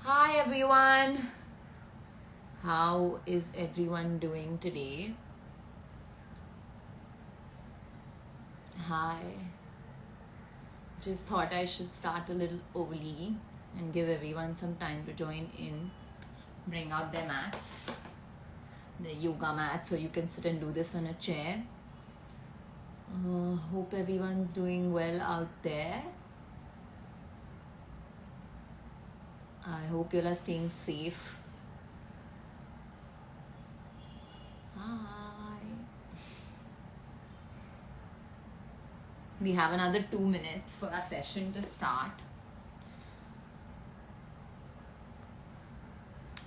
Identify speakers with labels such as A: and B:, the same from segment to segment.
A: Hi everyone. How is everyone doing today? Hi. Just thought I should start a little early and give everyone some time to join in. Bring out their mats, the yoga mat, so you can sit and do this on a chair. Hope everyone's doing well out there. I hope you all are staying safe. Hi. We have another 2 minutes for our session to start.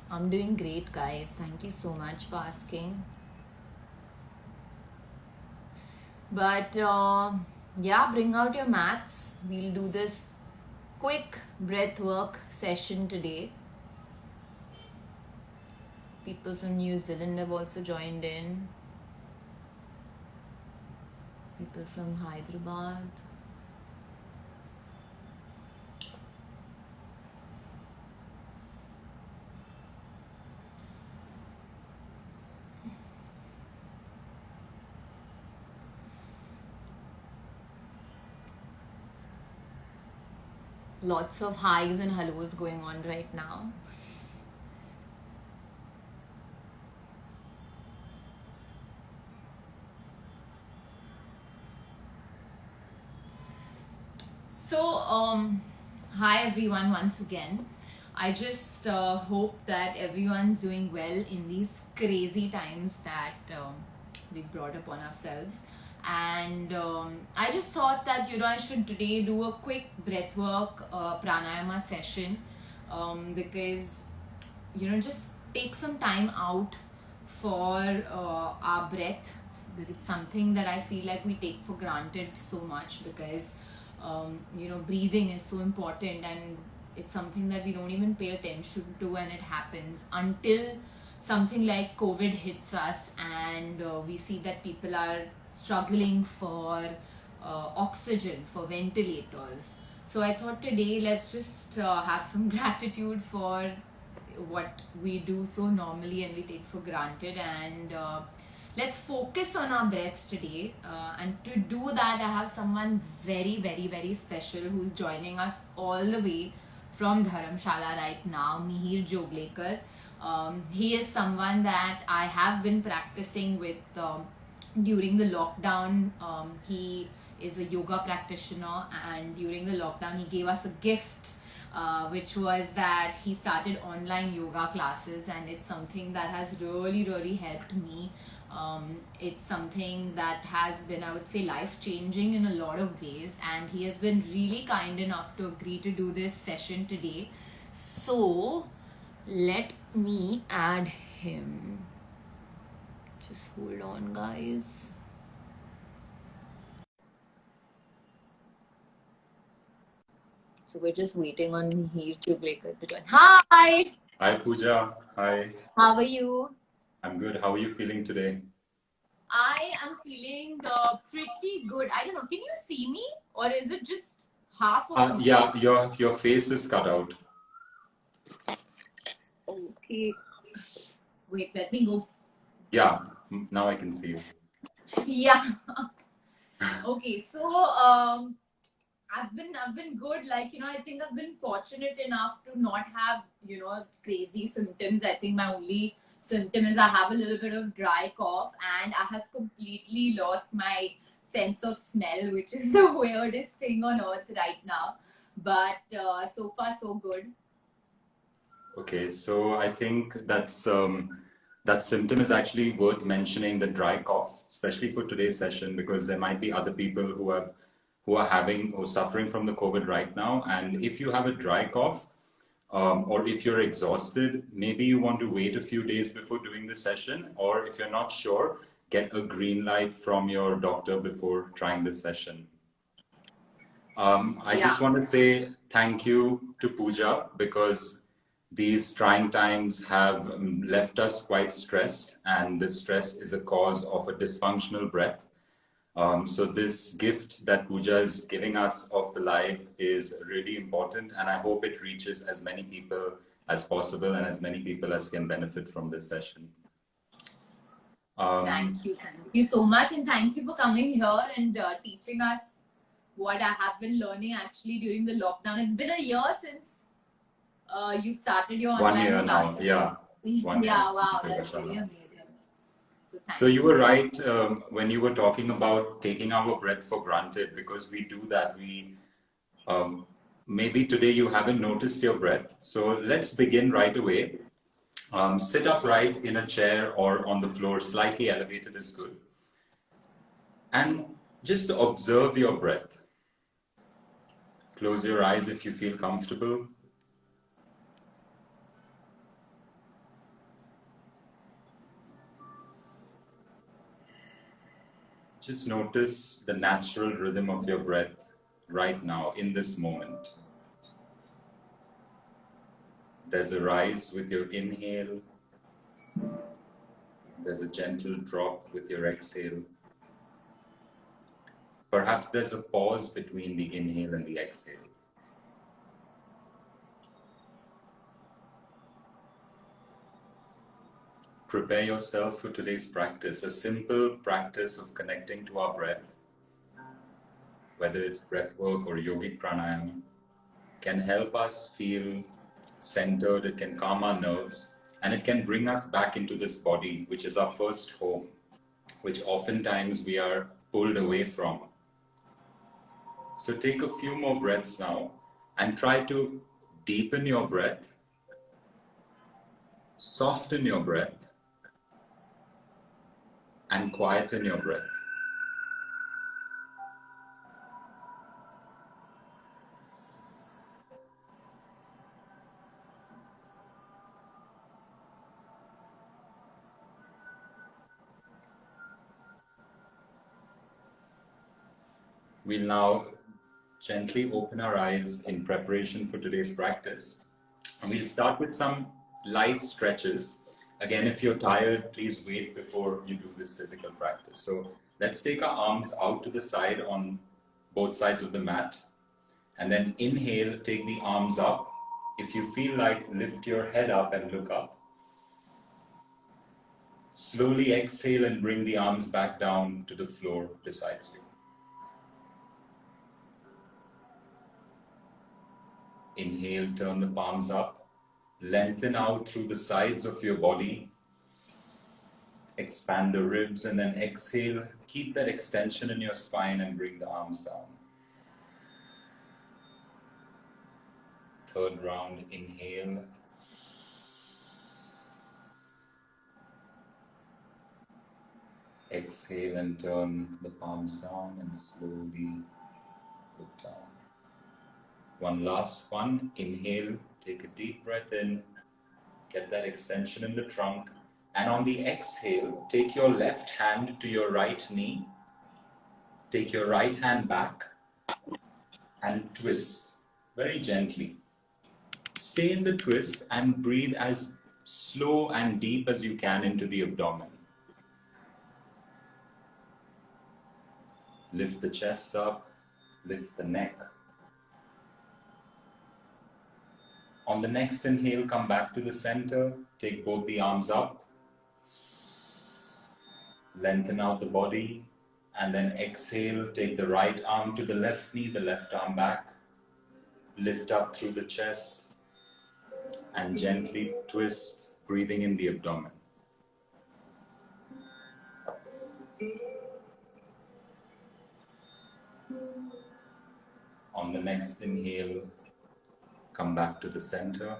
A: I'm doing great, guys. Thank you so much for asking. But yeah, bring out your mats. We'll do this quick breath work session today. People from New Zealand have also joined in. People from Hyderabad. Lots of highs and hellos going on right now. So, hi everyone once again. I just hope that everyone's doing well in these crazy times that we brought upon ourselves. And I just thought that, I should today do a quick breathwork pranayama session because, just take some time out for our breath. It's something that I feel like we take for granted so much because breathing is so important, and it's something that we don't even pay attention to, and it happens until something like COVID hits us, and we see that people are struggling for oxygen, for ventilators. So I thought today let's just have some gratitude for what we do so normally and we take for granted, and let's focus on our breath today. And to do that, I have someone very, very, very special who's joining us all the way from Dharamshala right now, Mihir Joglekar. He is someone that I have been practicing with during the lockdown. He is a yoga practitioner, and during the lockdown, he gave us a gift. Which was that he started online yoga classes, and it's something that has really, really helped me. It's something that has been, I would say, life-changing in a lot of ways, and he has been really kind enough to agree to do this session today. So, let me add him. Just hold on, guys. So we're just waiting on Mihir to join. Hi!
B: Hi Pooja, hi.
A: How are you?
B: I'm good. How are you feeling today?
A: I am feeling pretty good. I don't know. Can you see me, or is it just half of me?
B: Yeah, your face is cut out.
A: Okay. Wait, let me go.
B: Yeah, now I can see you.
A: Yeah. Okay. So I've been good. Like, I think I've been fortunate enough to not have, crazy symptoms. I think my only symptom is I have a little bit of dry cough, and I have completely lost my sense of smell, which is the weirdest thing on earth right now. But so far so good.
B: Okay, so I think that symptom is actually worth mentioning, the dry cough, especially for today's session, because there might be other people who are having or suffering from the COVID right now. And if you have a dry cough, or if you're exhausted, maybe you want to wait a few days before doing the session, or if you're not sure, get a green light from your doctor before trying this session. I just want to say thank you to Pooja, because these trying times have left us quite stressed, and this stress is a cause of a dysfunctional breath. So this gift that Pooja is giving us of the live is really important, and I hope it reaches as many people as possible and as many people as can benefit from this session.
A: Thank you so much, and thank you for coming here and teaching us what I have been learning actually during the lockdown. It's been a year since you started your online
B: 1 year
A: classes.
B: now, yeah. 1 year.
A: Yeah, wow, that's really amazing.
B: So you were right when you were talking about taking our breath for granted, because we do that. Maybe today you haven't noticed your breath. So let's begin right away. Sit upright in a chair or on the floor, slightly elevated is good. And just observe your breath. Close your eyes if you feel comfortable. Just notice the natural rhythm of your breath right now, in this moment. There's a rise with your inhale. There's a gentle drop with your exhale. Perhaps there's a pause between the inhale and the exhale. Prepare yourself for today's practice, a simple practice of connecting to our breath, whether it's breath work or yogic pranayama, can help us feel centered, it can calm our nerves, and it can bring us back into this body, which is our first home, which oftentimes we are pulled away from. So take a few more breaths now and try to deepen your breath, soften your breath, and quieten your breath. We'll now gently open our eyes in preparation for today's practice. And we'll start with some light stretches. Again, if you're tired, please wait before you do this physical practice. So let's take our arms out to the side on both sides of the mat. And then inhale, take the arms up. If you feel like, lift your head up and look up. Slowly exhale and bring the arms back down to the floor beside you. Inhale, turn the palms up. Lengthen out through the sides of your body. Expand the ribs, and then exhale. Keep that extension in your spine and bring the arms down. Third round, inhale. Exhale and turn the palms down and slowly look down. One last one. Inhale, take a deep breath in, get that extension in the trunk, and on the exhale, take your left hand to your right knee, take your right hand back, and twist very gently. Stay in the twist and breathe as slow and deep as you can into the abdomen. Lift the chest up, lift the neck. On the next inhale, come back to the center, take both the arms up, lengthen out the body, and then exhale, take the right arm to the left knee, the left arm back, lift up through the chest, and gently twist, breathing in the abdomen. On the next inhale, come back to the center.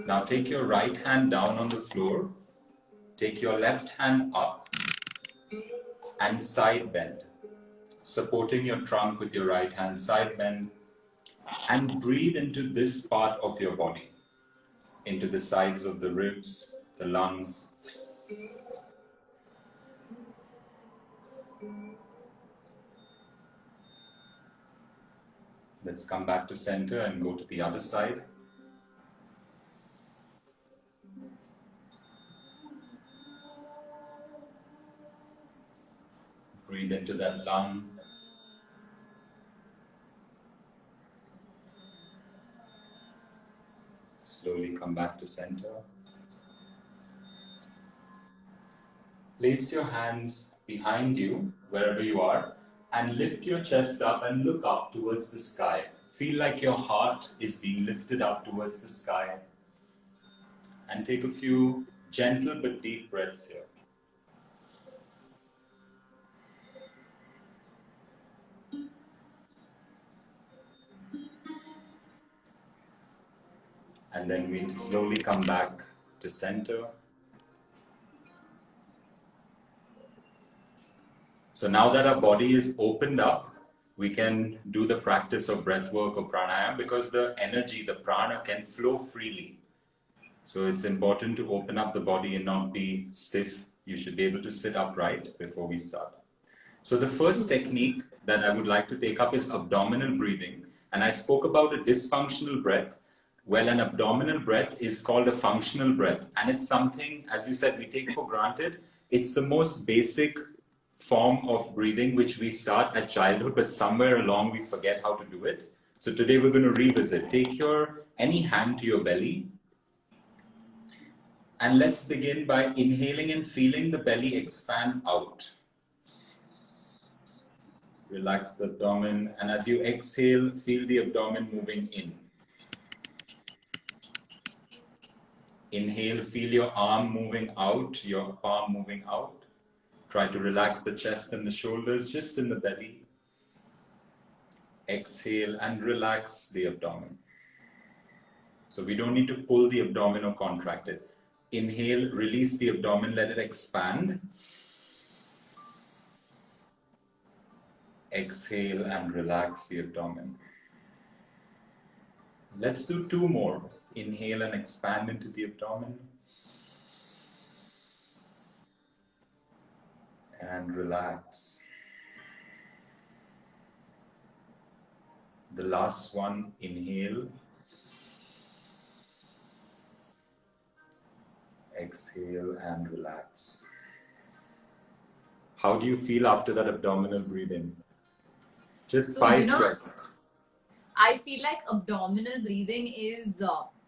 B: Now take your right hand down on the floor, take your left hand up and side bend, supporting your trunk with your right hand, side bend, and breathe into this part of your body, into the sides of the ribs, the lungs. Let's come back to center and go to the other side. Breathe into that lung. Slowly come back to center. Place your hands behind you, wherever you are, and lift your chest up and look up towards the sky. Feel like your heart is being lifted up towards the sky. And take a few gentle but deep breaths here. And then we'll slowly come back to center. So now that our body is opened up, we can do the practice of breath work or pranayama, because the energy, the prana, can flow freely. So it's important to open up the body and not be stiff. You should be able to sit upright before we start. So the first technique that I would like to take up is abdominal breathing. And I spoke about a dysfunctional breath. Well, an abdominal breath is called a functional breath. And it's something, as you said, we take for granted. It's the most basic form of breathing which we start at childhood, but somewhere along we forget how to do it. So today we're going to revisit. Take any hand to your belly. And let's begin by inhaling and feeling the belly expand out. Relax the abdomen, and as you exhale, feel the abdomen moving in. Inhale, feel your arm moving out, your palm moving out. Try to relax the chest and the shoulders just in the belly. Exhale and relax the abdomen. So we don't need to pull the abdomen or contract it. Inhale, release the abdomen, let it expand. Exhale and relax the abdomen. Let's do 2 more. Inhale and expand into the abdomen. And relax. The last one, inhale. Exhale and relax. How do you feel after that abdominal breathing? Just 5 breaths.
A: I feel like abdominal breathing is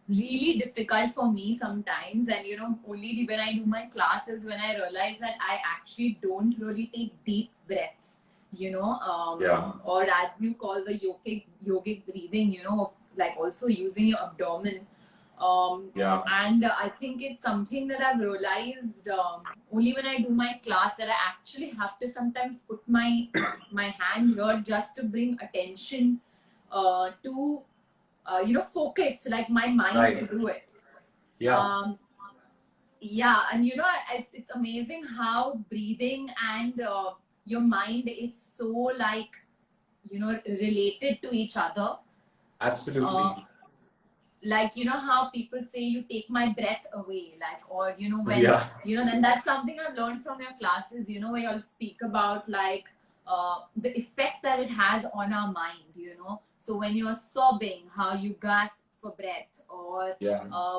A: really difficult for me sometimes, and only when I do my classes when I realize that I actually don't really take deep breaths, or as you call the yogic breathing, of like also using your abdomen. And I think it's something that I've realized only when I do my class, that I actually have to sometimes put my hand here just to bring attention to focus, like my mind to do it. And it's amazing how breathing and your mind is so like related to each other.
B: Absolutely.
A: Like how people say you take my breath away, like, or when then that's something I've learned from your classes, where you'll speak about like the effect that it has on our mind, so when you're sobbing, how you gasp for breath, or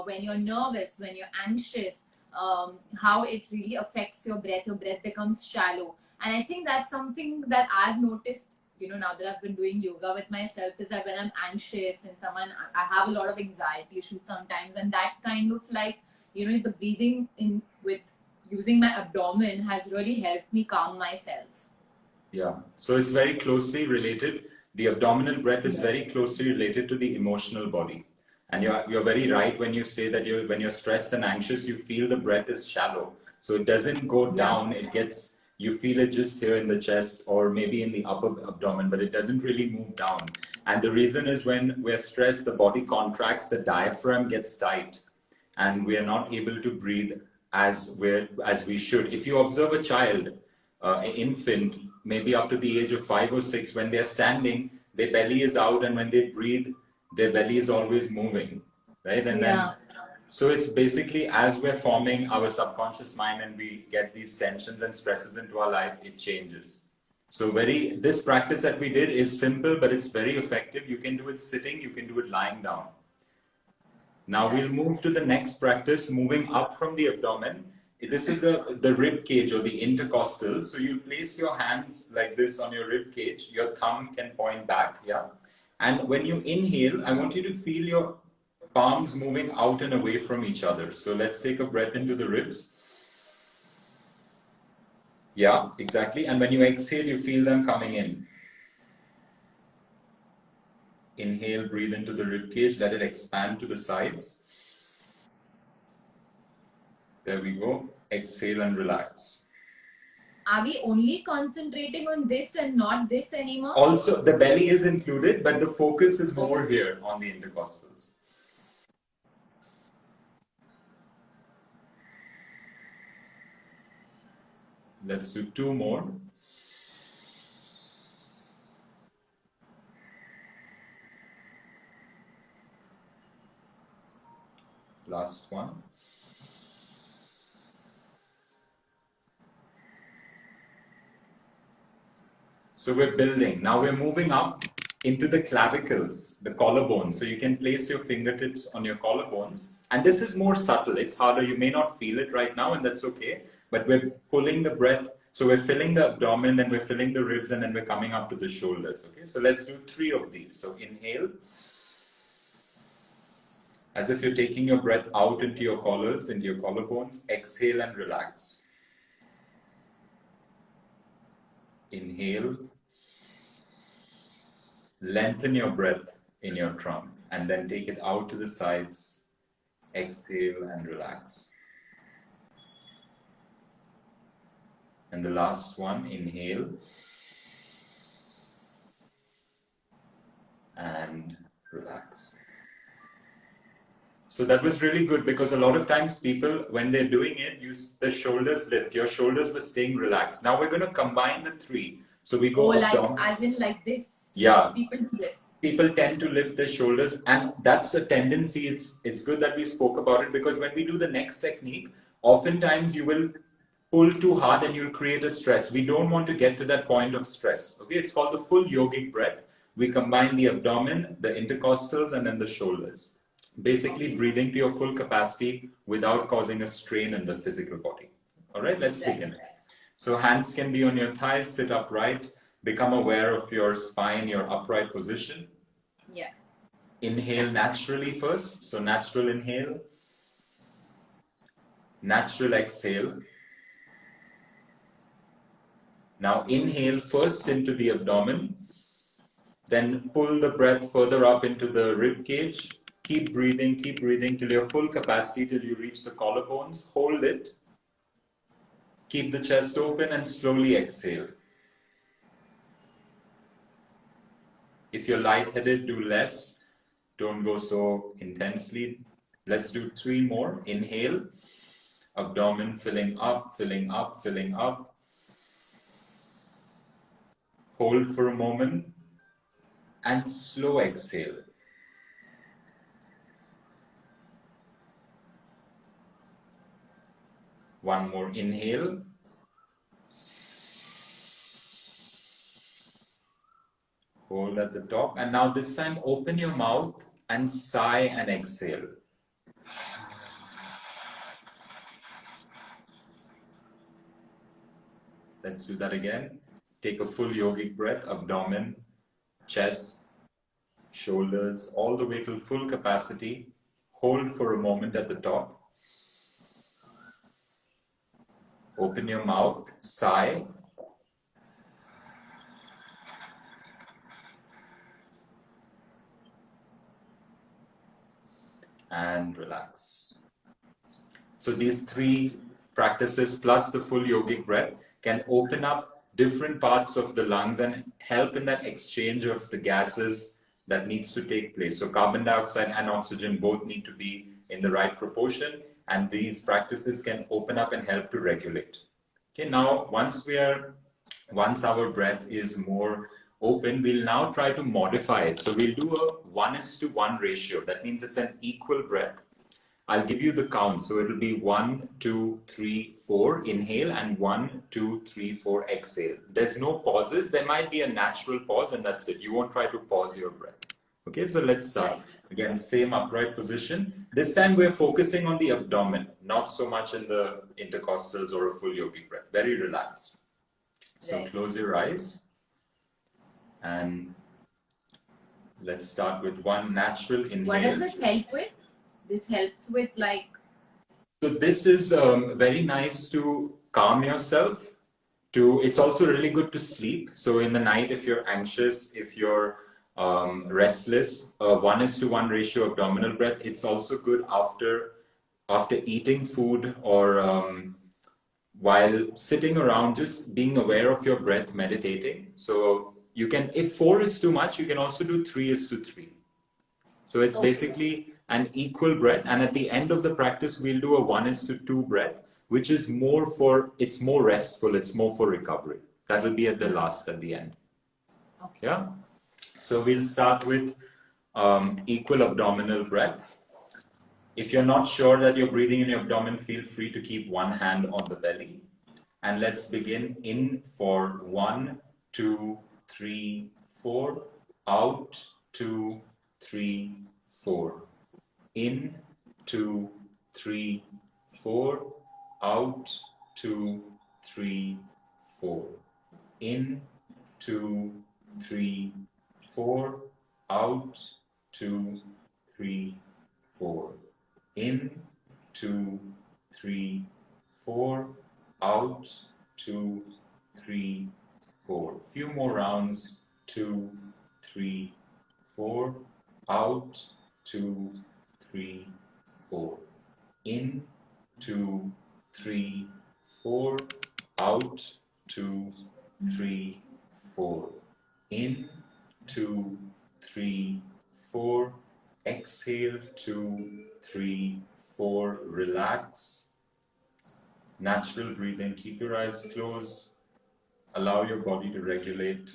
A: when you're nervous, when you're anxious, how it really affects your breath becomes shallow. And I think that's something that I've noticed, now that I've been doing yoga with myself, is that when I'm anxious and I have a lot of anxiety issues sometimes, and that kind of like, the breathing in with using my abdomen has really helped me calm myself.
B: Yeah, so it's very closely related. The abdominal breath is very closely related to the emotional body. And you're very right when you say that when you're stressed and anxious, you feel the breath is shallow. So it doesn't go down, you feel it just here in the chest or maybe in the upper abdomen, but it doesn't really move down. And the reason is when we're stressed, the body contracts, the diaphragm gets tight, and we are not able to breathe as we should. If you observe a child, an infant, maybe up to the age of 5 or 6, when they're standing, their belly is out, and when they breathe, their belly is always moving, right? And then, so it's basically as we're forming our subconscious mind and we get these tensions and stresses into our life, it changes. So this practice that we did is simple, but it's very effective. You can do it sitting, you can do it lying down. Now we'll move to the next practice, moving up from the abdomen. This is the rib cage or the intercostal. So you place your hands like this on your rib cage. Your thumb can point back, yeah. And when you inhale, I want you to feel your palms moving out and away from each other. So let's take a breath into the ribs. Yeah, exactly. And when you exhale, you feel them coming in. Inhale, breathe into the rib cage, let it expand to the sides. There we go. Exhale and relax.
A: Are we only concentrating on this and not this anymore?
B: Also, the belly is included, but the focus is more here on the intercostals. Let's do 2 more. Last one. So we're building. Now we're moving up into the clavicles, the collarbones. So you can place your fingertips on your collarbones. And this is more subtle. It's harder. You may not feel it right now, and that's okay. But we're pulling the breath. So we're filling the abdomen, then we're filling the ribs, and then we're coming up to the shoulders. Okay, so let's do 3 of these. So inhale. As if you're taking your breath out into your collars, into your collarbones. Exhale and relax. Inhale. Lengthen your breath in your trunk and then take it out to the sides. Exhale and relax. And the last one, inhale. And relax. So that was really good because a lot of times people, when they're doing it, the shoulders lift. Your shoulders were staying relaxed. Now we're going to combine the 3. So we go
A: as in like this.
B: Yeah.
A: People do this.
B: People tend to lift their shoulders, and that's a tendency. It's good that we spoke about it because when we do the next technique, oftentimes you will pull too hard and you'll create a stress. We don't want to get to that point of stress. Okay, it's called the full yogic breath. We combine the abdomen, the intercostals, and then the shoulders. Basically breathing to your full capacity without causing a strain in the physical body. All right, let's begin. So hands can be on your thighs, sit upright. Become aware of your spine, your upright position.
A: Yeah.
B: Inhale naturally first. So natural inhale. Natural exhale. Now inhale first into the abdomen. Then pull the breath further up into the rib cage. Keep breathing till your full capacity, till you reach the collarbones. Hold it. Keep the chest open and slowly exhale. If you're lightheaded, do less. Don't go so intensely. Let's do 3 more. Inhale. Abdomen filling up, filling up, filling up. Hold for a moment. And slow exhale. One more inhale. Hold at the top. And now this time open your mouth and sigh and exhale. Let's do that again. Take a full yogic breath, abdomen, chest, shoulders, all the way to full capacity. Hold for a moment at the top. Open your mouth, sigh. And relax. So these 3 practices plus the full yogic breath can open up different parts of the lungs and help in that exchange of the gases that needs to take place. So carbon dioxide and oxygen both need to be in the right proportion, and these practices can open up and help to regulate. Okay, now once our breath is more open, we'll now try to modify it. So we'll do a 1:1 ratio. That means it's an equal breath. I'll give you the count. So it'll be 1, 2, 3, 4 inhale and 1, 2, 3, 4 exhale. There's no pauses. There might be a natural pause and that's it. You won't try to pause your breath. Okay, so let's start.
A: Right.
B: Again, same upright position. This time we're focusing on the abdomen, not so much in the intercostals or a full yogic breath. Very relaxed. So
A: Right.
B: close your eyes and let's start with one natural inhale.
A: What does this help with? This helps with like...
B: So this is very nice to calm yourself. It's also really good to sleep. So in the night, if you're anxious, if you're restless, 1:1 ratio abdominal breath. It's also good after eating food or while sitting around, just being aware of your breath, meditating. So you can, if 4 is too much, you can also do 3:3. So it's basically an equal breath. And at the end of the practice, we'll do a 1:2 breath, which is it's more restful. It's more for recovery. That will be at the end.
A: Okay.
B: Yeah. So we'll start with equal abdominal breath. If you're not sure that you're breathing in your abdomen, feel free to keep one hand on the belly. And let's begin in for 1, 2, 3, 4. Out, 2, 3, 4. In, 2, 3, 4. Out, 2, 3, 4. In, 2, 3, 4. Out, 2, 3, 4. In, 2, 3, 4. Out, 2, 3, 4. Few more rounds. 2, 3, 4. Out, 2, 3, 4. In, 2, 3, 4. Out, 2, 3, 4. In, 2, 3, 4. Exhale, 2, 3, 4. Relax. Natural breathing. Keep your eyes closed. Allow your body to regulate.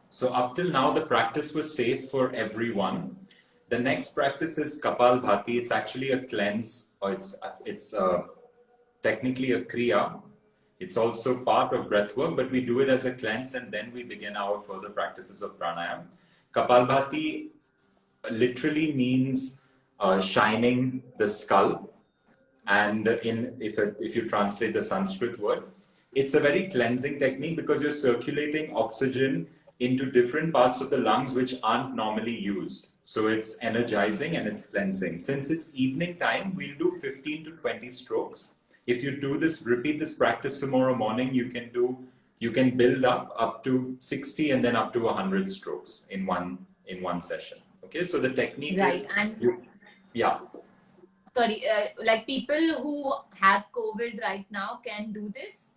B: So up till now, the practice was safe for everyone. The next practice is Kapalbhati. It's actually a cleanse, or it's technically a kriya. It's also part of breath work, but we do it as a cleanse and then we begin our further practices of pranayama. Kapalbhati literally means shining the skull. And if you translate the Sanskrit word, it's a very cleansing technique because you're circulating oxygen into different parts of the lungs which aren't normally used. So it's energizing and it's cleansing. Since it's evening time, we'll do 15 to 20 strokes. If you do this, repeat this practice tomorrow morning, you can build up to 60 and then up to 100 strokes in one session. Okay, so the technique is yeah.
A: Sorry, like people who have COVID right now can do this?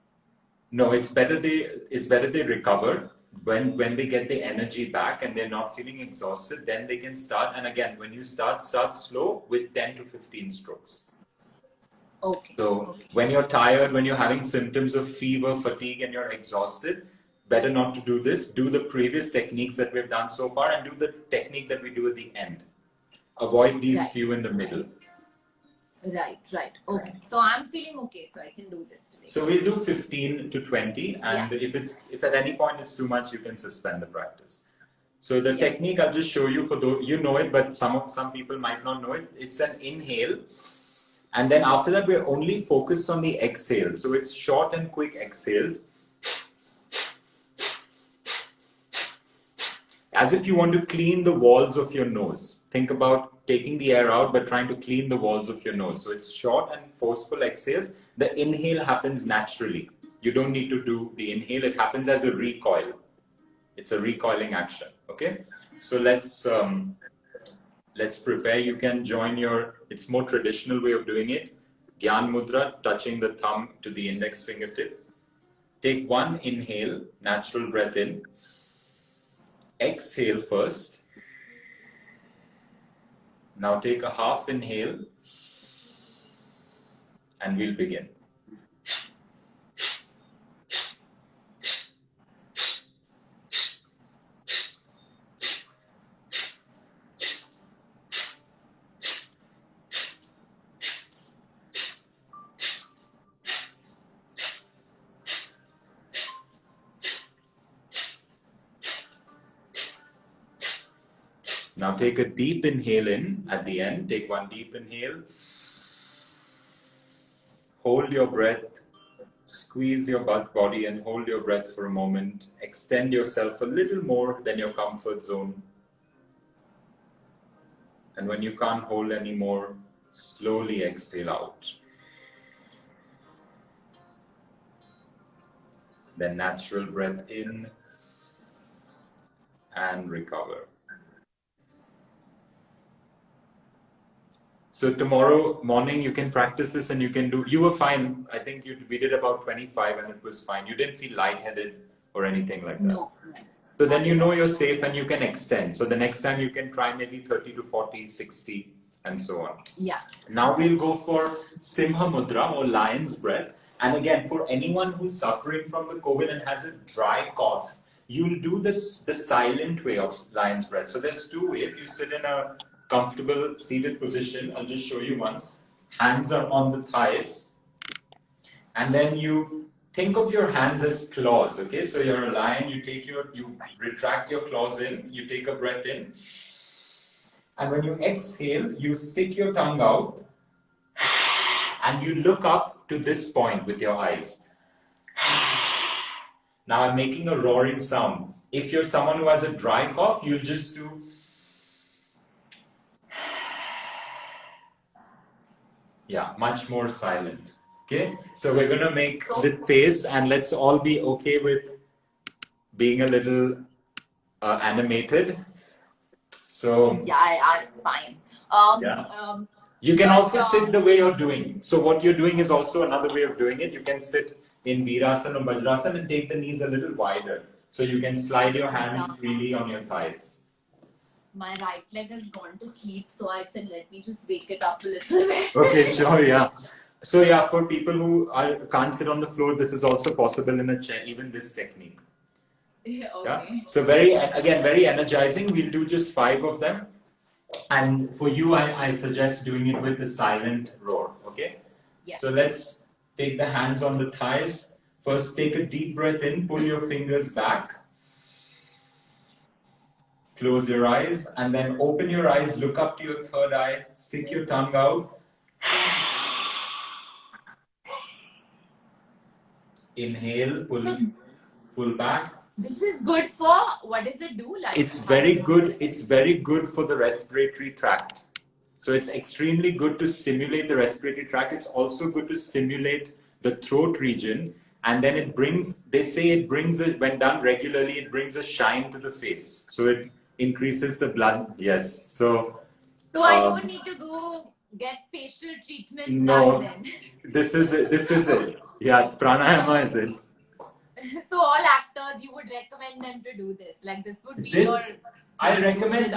B: No, it's better they recover when they get the energy back and they're not feeling exhausted, then they can start. And again, when you start slow with 10 to 15 strokes.
A: Okay.
B: So when you're tired, when you're having symptoms of fever, fatigue, and you're exhausted, better not to do this. Do the previous techniques that we've done so far and do the technique that we do at the end. Avoid these few in the middle.
A: Right. Okay. So I'm feeling okay, so I can do this today.
B: So we'll do 15 to 20, and if at any point it's too much, you can suspend the practice. So the technique I'll just show you, for those you know it, but some people might not know it. It's an inhale, and then after that we're only focused on the exhale. So it's short and quick exhales, as if you want to clean the walls of your nose. Think about taking the air out, but trying to clean the walls of your nose. So it's short and forceful exhales. The inhale happens naturally. You don't need to do the inhale. It happens as a recoil. It's a recoiling action. Okay. So let's prepare. You can join it's more traditional way of doing it. Gyan Mudra, touching the thumb to the index fingertip. Take one inhale, natural breath in. Exhale first. Now take a half inhale and we'll begin. Now take a deep inhale in at the end. Take one deep inhale. Hold your breath. Squeeze your body and hold your breath for a moment. Extend yourself a little more than your comfort zone. And when you can't hold anymore, slowly exhale out. Then natural breath in and recover. So tomorrow morning you can practice this and you can do, you were fine. I think we did about 25 and it was fine. You didn't feel lightheaded or anything like that.
A: No.
B: So then you know you're safe and you can extend. So the next time you can try maybe 30 to 40, 60 and so on.
A: Yeah.
B: Now we'll go for Simha Mudra or lion's breath. And again, for anyone who's suffering from the COVID and has a dry cough, you'll do this the silent way of lion's breath. So there's two ways. You sit in a comfortable seated position. I'll just show you once. Hands are on the thighs. And then you think of your hands as claws, okay? So you're a lion, you retract your claws in, you take a breath in. And when you exhale, you stick your tongue out and you look up to this point with your eyes. Now I'm making a roaring sound. If you're someone who has a dry cough, you'll just do. Yeah, much more silent. Okay, so we're going to make this face and let's all be okay with being a little animated. So
A: yeah, it's fine.
B: You can also sit the way you're doing. So what you're doing is also another way of doing it. You can sit in Virasana or Vajrasana and take the knees a little wider. So you can slide your hands freely on your thighs.
A: My right leg has gone to sleep, so I said, let me just wake it up a little bit.
B: Okay, sure, yeah. So yeah, for people who can't sit on the floor, this is also possible in a chair, even this technique.
A: Yeah, okay.
B: Yeah? So very energizing. We'll do just 5 of them. And for you, I suggest doing it with the silent roar, okay?
A: Yeah.
B: So let's take the hands on the thighs. First, take a deep breath in, pull your fingers back. Close your eyes and then open your eyes, look up to your third eye, stick your tongue out. Inhale, pull back.
A: This is good for, what does it do? Like,
B: it's very good. It's very good for the respiratory tract. So it's extremely good to stimulate the respiratory tract. It's also good to stimulate the throat region. And then it brings, they say it brings, when done regularly, it brings a shine to the face. So it increases the blood. Yes. So
A: I don't need to go get facial treatment.
B: No,
A: then.
B: This is it. Yeah, pranayama is it.
A: So all actors, you would recommend them to do this? Like this would be your...
B: I recommend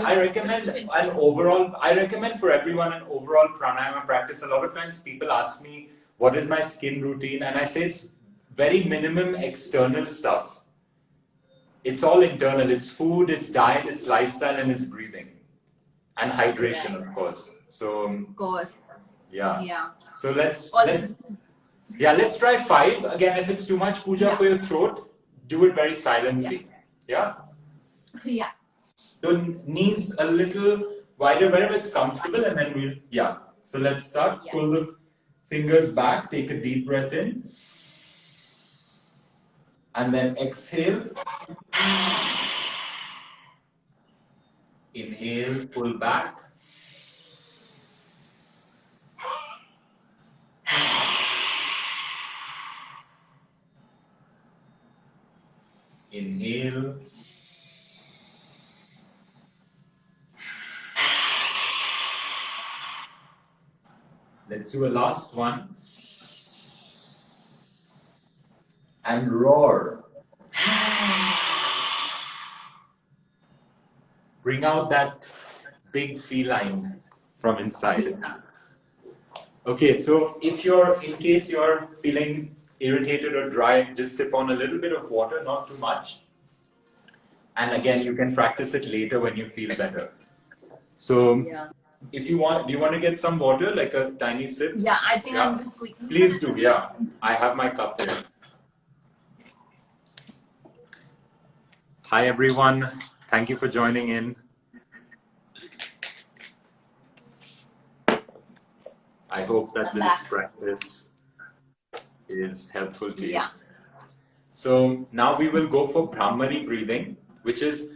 B: for everyone an overall pranayama practice. A lot of times people ask me, what is my skin routine? And I say it's very minimum external stuff. It's all internal. It's food, it's diet, it's lifestyle, and it's breathing. And hydration, of course. So,
A: of course.
B: Yeah. So let's try 5. Again, if it's too much puja for your throat, do it very silently. Yeah?
A: Yeah.
B: So knees a little wider, wherever it's comfortable, and then So let's start.
A: Yeah.
B: Pull the fingers back, take a deep breath in. And then exhale. Inhale, pull back. Inhale. Let's do a last one. And roar. Bring out that big feline from inside. Okay, so in case you're feeling irritated or dry, just sip on a little bit of water, not too much. And again, you can practice it later when you feel better. So if you want, do you want to get some water, like a tiny sip?
A: Yeah, I think I'm just quickly.
B: Please do, yeah. I have my cup there. Hi everyone, thank you for joining in. I hope that
A: I'm
B: this
A: back.
B: practice is helpful to you.
A: Yeah.
B: So now we will go for Brahmari breathing, which is,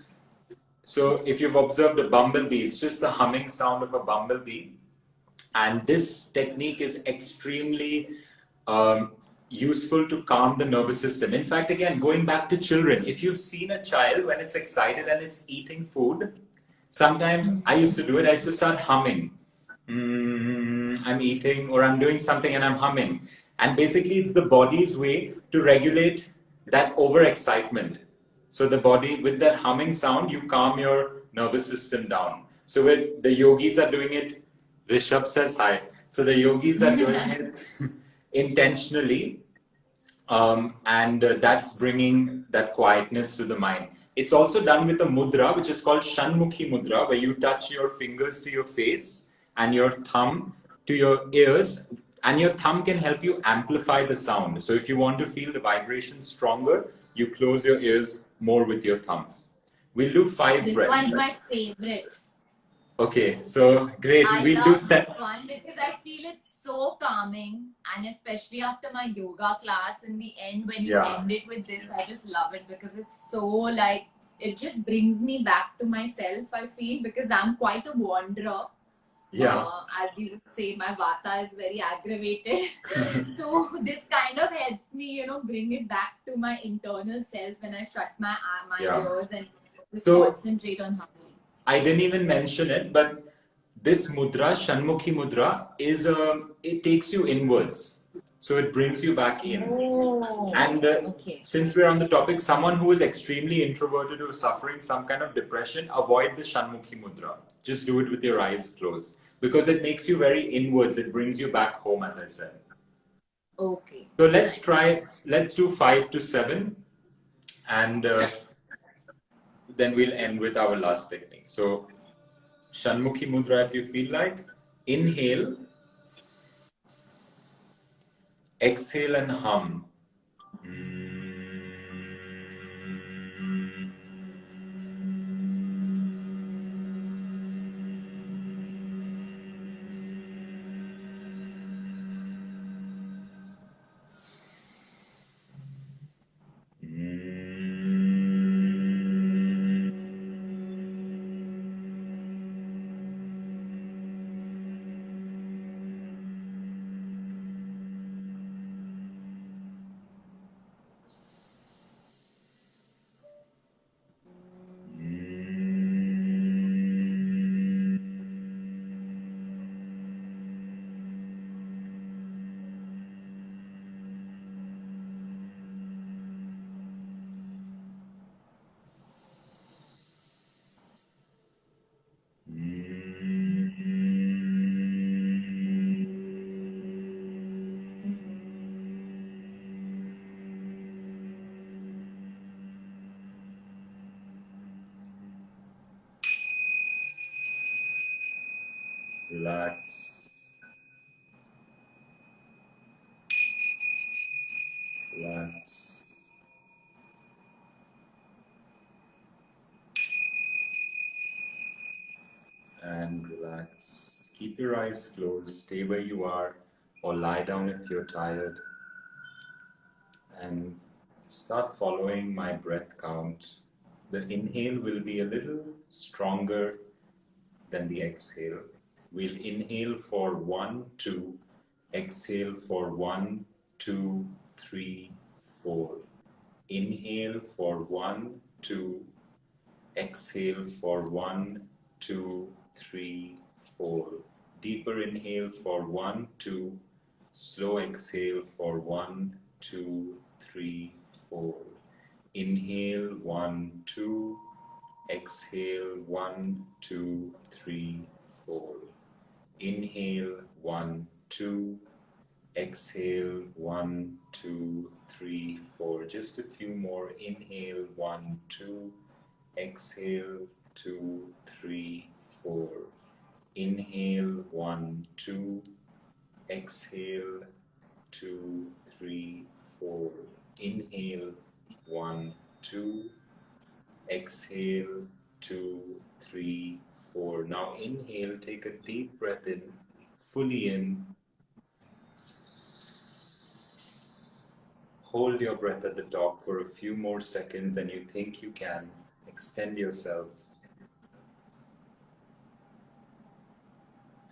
B: so if you've observed a bumblebee, it's just the humming sound of a bumblebee. And this technique is extremely useful to calm the nervous system. In fact, again, going back to children, if you've seen a child when it's excited and it's eating food, sometimes I used to do it, I used to start humming. I'm eating or I'm doing something and I'm humming. And basically, it's the body's way to regulate that overexcitement. So the body, with that humming sound, you calm your nervous system down. So when the yogis are doing it, Rishabh says hi. So the yogis are doing it intentionally, and that's bringing that quietness to the mind. It's also done with a mudra, which is called Shanmukhi mudra, where you touch your fingers to your face and your thumb to your ears, and your thumb can help you amplify the sound. So if you want to feel the vibration stronger, you close your ears more with your thumbs. We'll do 5
A: This
B: breaths.
A: one's my favorite.
B: Okay, so great.
A: I
B: We'll do
A: love this
B: 7.
A: one because I feel it's so calming, and especially after my yoga class in the end, when you
B: Yeah.
A: end it with this, I just love it because it's so like it just brings me back to myself. I feel because I'm quite a wanderer.
B: Yeah.
A: As you would say, my vata is very aggravated. So this kind of helps me, bring it back to my internal self when I shut my
B: Yeah.
A: ears and just
B: So-
A: concentrate on humming.
B: I didn't even mention it, but this mudra, Shanmukhi mudra, it takes you inwards. So it brings you back in.
A: Oh,
B: And
A: okay.
B: since we're on the topic, someone who is extremely introverted or suffering some kind of depression, avoid the Shanmukhi mudra. Just do it with your eyes closed because it makes you very inwards. It brings you back home, as I said.
A: Okay.
B: So let's try, let's do 5 to 7, and then we'll end with our last technique. So Shanmukhi mudra, if you feel like, inhale, exhale and hum. Relax. Relax. And relax. Keep your eyes closed. Stay where you are or lie down if you're tired. And start following my breath count. The inhale will be a little stronger than the exhale. We'll inhale for 1, 2, exhale for 1, 2, 3, 4. Inhale for 1, 2, exhale for 1, 2, 3, 4. Deeper inhale for 1, 2, slow exhale for 1, 2, 3, 4. Inhale 1, 2, exhale 1, 2, 3, 4. Inhale 1, 2, exhale 1, 2, 3, 4. Just a few more. Inhale 1, 2, exhale 2, 3, 4. Inhale 1, 2, exhale 2, 3, 4. Inhale 1, 2, exhale 2, 3, 4. Now inhale, take a deep breath in, fully in, hold your breath at the top for a few more seconds than you think you can. Extend yourself.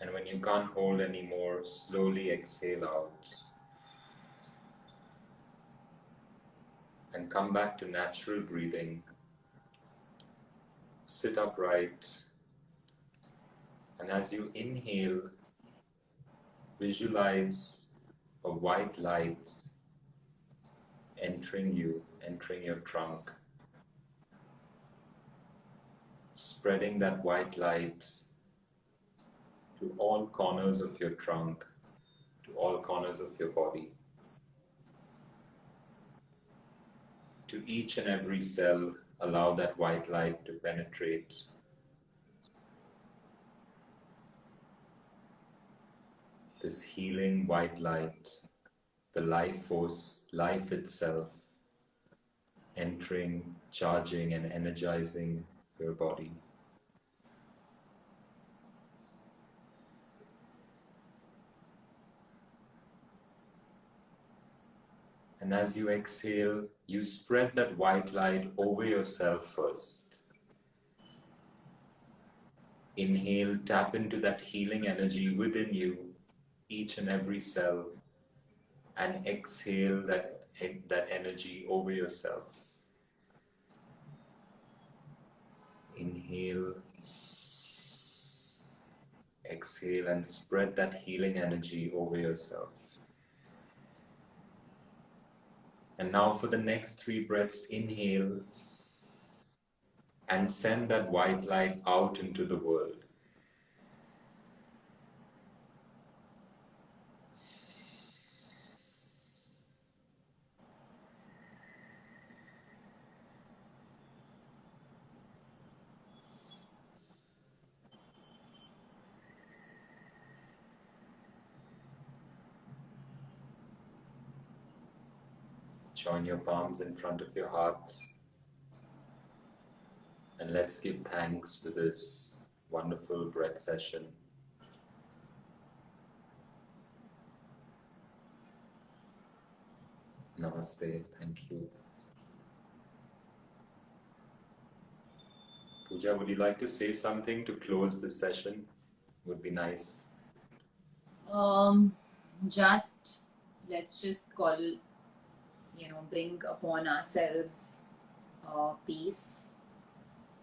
B: And when you can't hold anymore, slowly exhale out. And come back to natural breathing. Sit upright. And as you inhale, visualize a white light entering you, entering your trunk. Spreading that white light to all corners of your trunk, to all corners of your body, to each and every cell. Allow that white light to penetrate. This healing white light, the life force, life itself, entering, charging and energizing your body. And as you exhale, you spread that white light over yourself first. Inhale, tap into that healing energy within you, each and every cell, and exhale that energy over yourself. Inhale, exhale, and spread that healing energy over yourself. And now for the next 3 breaths, inhale and send that white light out into the world. Join your palms in front of your heart. And let's give thanks to this wonderful breath session. Namaste. Thank you. Pooja, would you like to say something to close this session? Would be nice.
A: Just let's just bring upon ourselves peace,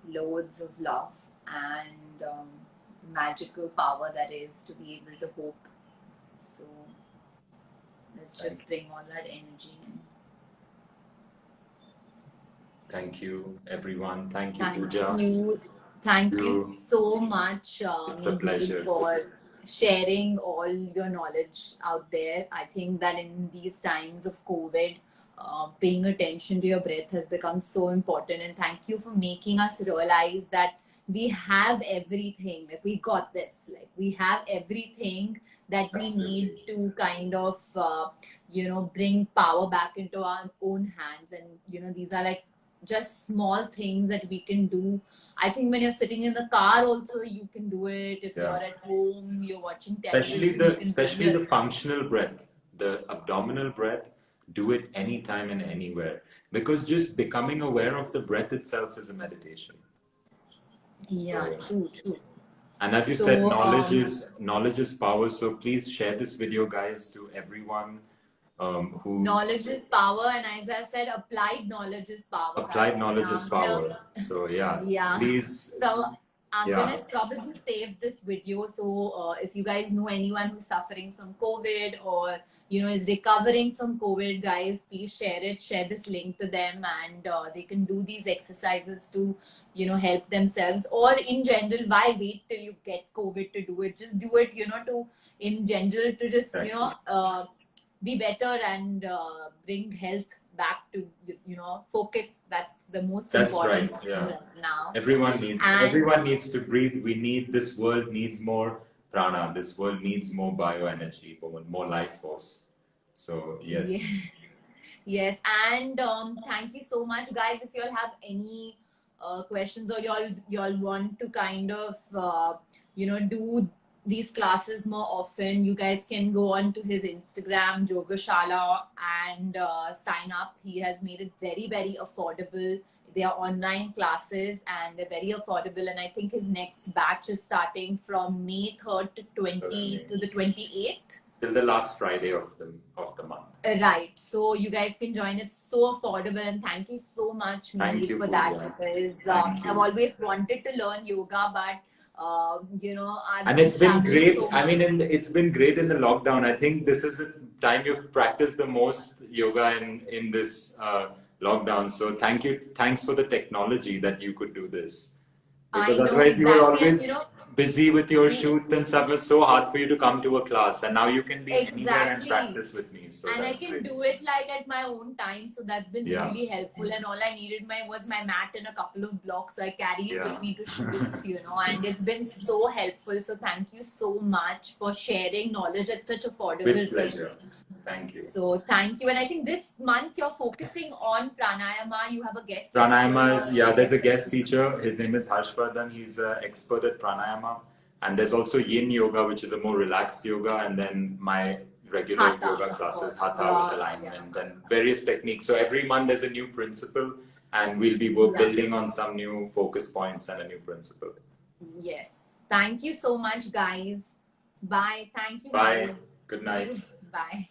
A: loads of love, and magical power that is to be able to hope. So let's just bring all that energy in.
B: Thank you, everyone. Thank you, Pooja.
A: Thank you so much,
B: It's a pleasure.
A: for sharing all your knowledge out there. I think that in these times of COVID, paying attention to your breath has become so important. And thank you for making us realize that we have everything. Like, we got this. Like, we have everything that we need to kind of, bring power back into our own hands. And, these are like just small things that we can do. I think when you're sitting in the car also, you can do it. If you're at home, you're watching television.
B: Especially the functional breath, the abdominal breath, do it anytime and anywhere. Because just becoming aware of the breath itself is a meditation.
A: Yeah, true.
B: And as you said, knowledge is power. So please share this video, guys, to everyone.
A: Knowledge is power, and as I said, applied knowledge is power.
B: Applied knowledge is power. So please.
A: So I'm gonna probably save this video. So if you guys know anyone who's suffering from COVID or is recovering from COVID, guys, please share it. Share this link to them, and they can do these exercises to help themselves. Or in general, why wait till you get COVID to do it? Just do it, to in general to just be better and bring health back to focus. That's the most important
B: thing
A: now.
B: Everyone needs to breathe. This world needs more prana. This world needs more bioenergy, more life force. So
A: yes. And thank you so much, guys. If you all have any questions, or you all want to kind of do these classes more often, you guys can go on to his Instagram, Yogashala, and sign up. He has made it very, very affordable. They are online classes and they're very affordable. And I think his next batch is starting from May 3rd to 20 to the 28th.
B: Till the last Friday of the month.
A: Right. So you guys can join. It's so affordable, and thank you so much,
B: Thank
A: Mehul,
B: you,
A: for that,
B: Pooja.
A: because
B: Thank you.
A: I've always wanted to learn yoga, but
B: And it's been great.
A: So
B: I mean, it's been great in the lockdown. I think this is the time you've practiced the most yoga in this lockdown. So thanks for the technology that you could do this. Because
A: I know
B: otherwise you were
A: exactly,
B: always
A: and
B: busy with your shoots and stuff. It was so hard for you to come to a class, and now you can be anywhere and
A: exactly.
B: practice with me. So
A: And I
B: that's
A: can
B: great.
A: do it like at my own time, so that's been
B: Yeah.
A: really helpful. And all I needed was my mat and a couple of blocks, so I carry it with me to shoots, and it's been so helpful. So thank you so much for sharing knowledge at such affordable
B: With pleasure.
A: rates.
B: Thank you.
A: So thank you. And I think this month you're focusing on pranayama. You have a guest
B: Pranayama is,
A: teacher.
B: there's a guest teacher. His name is Harshvardhan. He's an expert at pranayama. And there's also yin yoga, which is a more relaxed yoga. And then my regular
A: Hatha,
B: yoga
A: of
B: classes,
A: course.
B: hatha with alignment and various techniques. So every month there's a new principle, and we'll be building on some new focus points and a new principle.
A: Yes. Thank you so much, guys. Bye. Thank you.
B: Bye. Good night.
A: Bye.